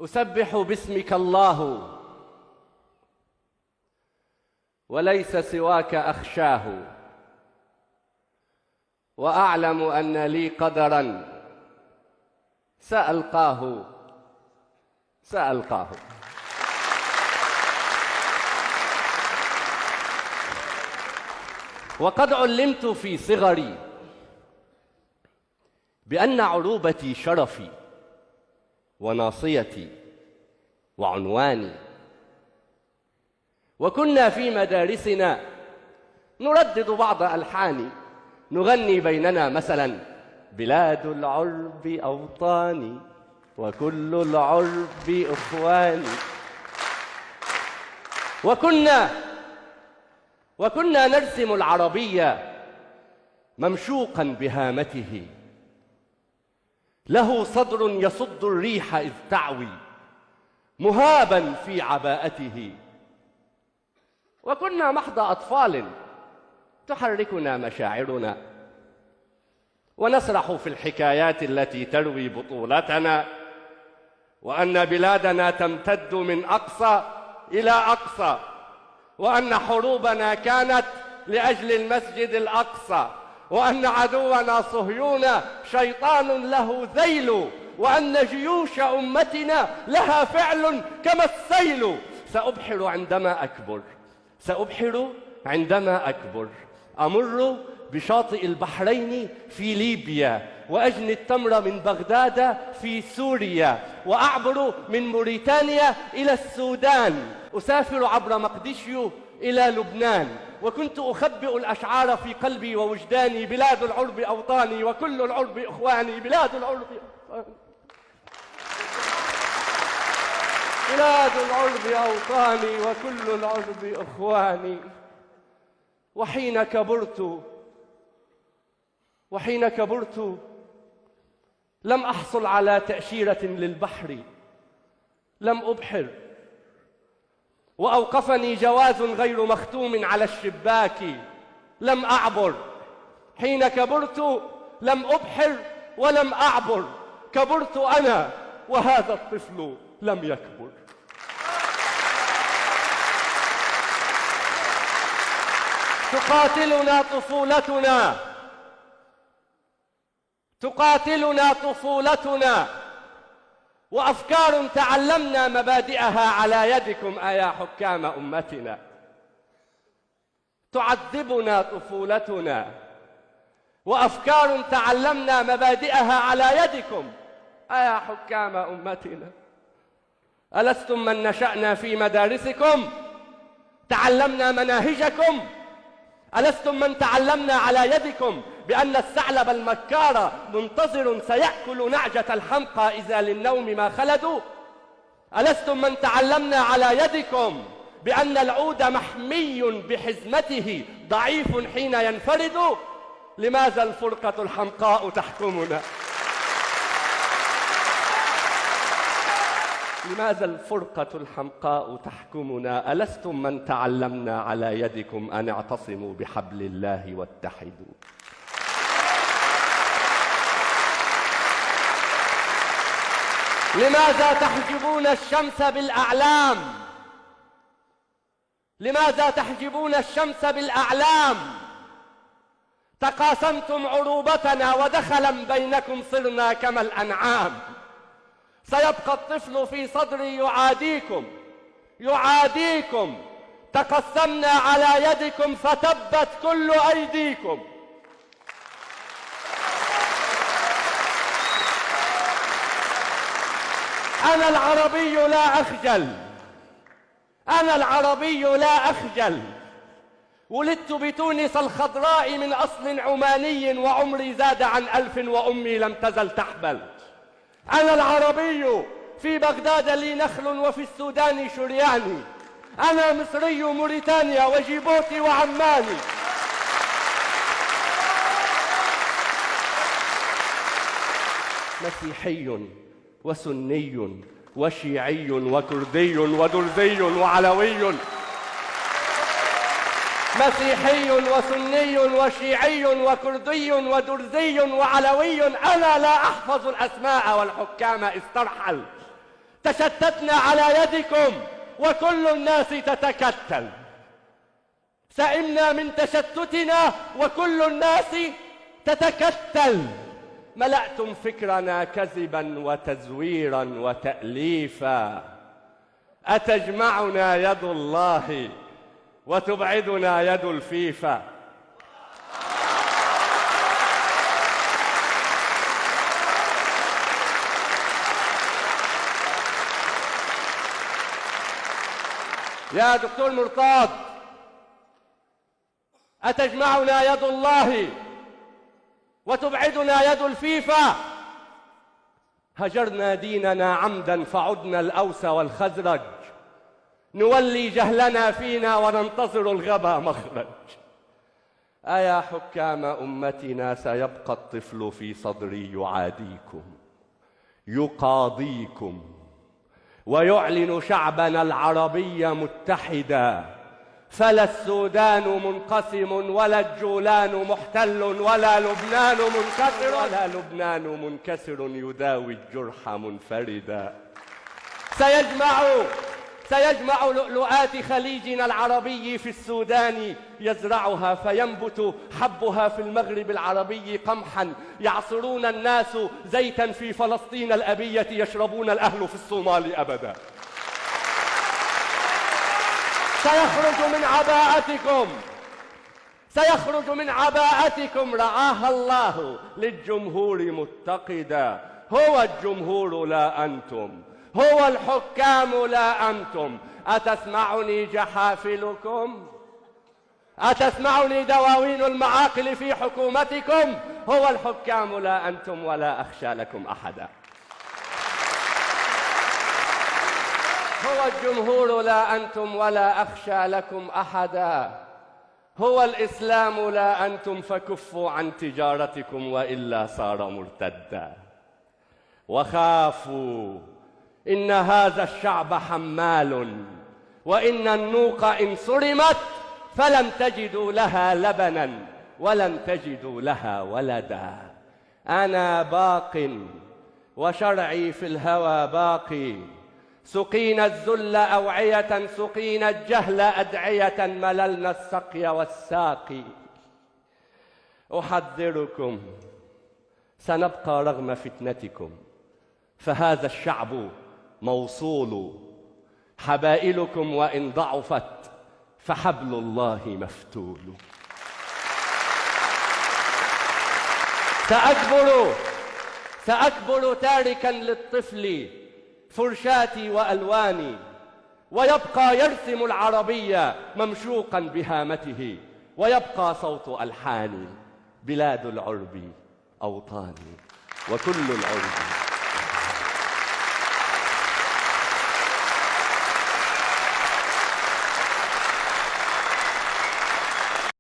أسبح باسمك الله وليس سواك أخشاه، وأعلم أن لي قدرا سألقاه. وقد علمت في صغري بأن عروبتي شرفي وناصيتي وعنواني، وكنا في مدارسنا نردد بعض ألحاني، نغني بيننا مثلا: بلاد العرب أوطاني وكل العرب إخواني. وكنا نرسم العربية ممشوقا بهامته، له صدر يصد الريح إذ تعوي، مهابا في عباءته. وكنا محض أطفال تحركنا مشاعرنا، ونسرح في الحكايات التي تروي بطولتنا، وأن بلادنا تمتد من أقصى إلى أقصى، وأن حروبنا كانت لأجل المسجد الأقصى، وأن عدونا صهيون شيطان له ذيل، وأن جيوش أمتنا لها فعل كما السيل. سأبحر عندما أكبر، أمر بشاطئ البحرين في ليبيا، وأجني التمر من بغداد في سوريا، وأعبر من موريتانيا إلى السودان، أسافر عبر مقديشيو إلى لبنان. وكنت أخبئ الأشعار في قلبي ووجداني: بلاد العرب أوطاني وكل العرب إخواني، بلاد العرب أوطاني، بلاد العرب أوطاني وكل العرب إخواني. وحين كبرت لم أحصل على تأشيرة للبحر، لم أبحر، وأوقفني جواز غير مختوم على الشباك، لم أعبر. حين كبرت لم أبحر ولم أعبر، كبرت أنا وهذا الطفل لم يكبر. تقاتلنا طفولتنا وأفكار تعلمنا مبادئها على يدكم أيا حكام أمتنا. تعذبنا طفولتنا وأفكار تعلمنا مبادئها على يدكم أيا حكام أمتنا. ألستم من نشأنا في مدارسكم تعلمنا مناهجكم؟ ألستم من تعلمنا على يدكم بأن الثعلب المكار منتظر سيأكل نعجة الحمقى إذا للنوم ما خلدوا؟ ألستم من تعلمنا على يدكم بأن العود محمي بحزمته ضعيف حين ينفرد؟ لماذا الفرقة الحمقاء تحكمنا؟ لماذا الفرقة الحمقاء تحكمنا؟ ألستم من تعلمنا على يدكم أن اعتصموا بحبل الله واتحدوا؟ لماذا تحجبون الشمس بالأعلام؟ لماذا تحجبون الشمس بالأعلام؟ تقاسمتم عروبتنا ودخلا بينكم صرنا كما الأنعام. سيبقى الطفل في صدري يعاديكم. تقسمنا على يدكم فتبت كل أيديكم. أنا العربي لا أخجل. ولدت بتونس الخضراء من أصل عماني، وعمري زاد عن 1000 وأمي لم تزل تحبل. أنا العربي في بغداد لي نخل وفي السودان شرياني. أنا مصري موريتانيا وجيبوتي وعماني. مسيحي وسني وشيعي وكردي ودرزي وعلوي. مسيحي وسني وشيعي وكردي ودرزي وعلوي. أنا لا أحفظ الأسماء والحكام استرحل. تشتتنا على يدكم وكل الناس تتكتل. سئمنا من تشتتنا وكل الناس تتكتل. ملأتم فكرنا كذبا وتزويرا وتأليفا. أتجمعنا يد الله وتبعدنا يد الفيفا. يا دكتور مرتاض، أتجمعنا يد الله وتبعدنا يد الفيفا؟ هجرنا ديننا عمدا فعدنا الأوس والخزرج، نولي جهلنا فينا وننتظر الغبا مخرج. أيا حكام أمتنا سيبقى الطفل في صدري يعاديكم يقاضيكم ويعلن شعبنا العربي متحدا، فلا السودان منقسم ولا الجولان محتل ولا لبنان منكسر يداوي الجرح منفردا. سيجمع لؤلؤات خليجنا العربي في السودان، يزرعها فينبت حبها في المغرب العربي قمحا، يعصرون الناس زيتا في فلسطين الأبية، يشربون الأهل في الصومال أبدا. سيخرج من عباءتكم رعاها الله للجمهور متقدا. هو الجمهور لا أنتم، هو الحكام لا أنتم. أتسمعني جحافلكم؟ أتسمعني دواوين المعاقل في حكومتكم؟ هو الحكام لا أنتم ولا أخشى لكم أحدا. هو الجمهور لا أنتم ولا أخشى لكم أحدا. هو الإسلام لا أنتم فكفوا عن تجارتكم وإلا صار مرتدا. وخافوا إن هذا الشعب حمال، وإن النوق إن صرمت فلن تجدوا لها لبنا ولن تجدوا لها ولدا. أنا باق وشرعي في الهوى باقي، سقينا الذل أوعية سقينا الجهل أدعية، مللنا السقي والساقي. أحذركم سنبقى رغم فتنتكم، فهذا الشعب موصول. حبائلكم وإن ضعفت فحبل الله مفتول. سأكبر تاركا للطفل فرشاتي وألواني، ويبقى يرسم العربية ممشوقا بهامته، ويبقى صوت ألحاني. بلاد العرب أوطاني وكل العرب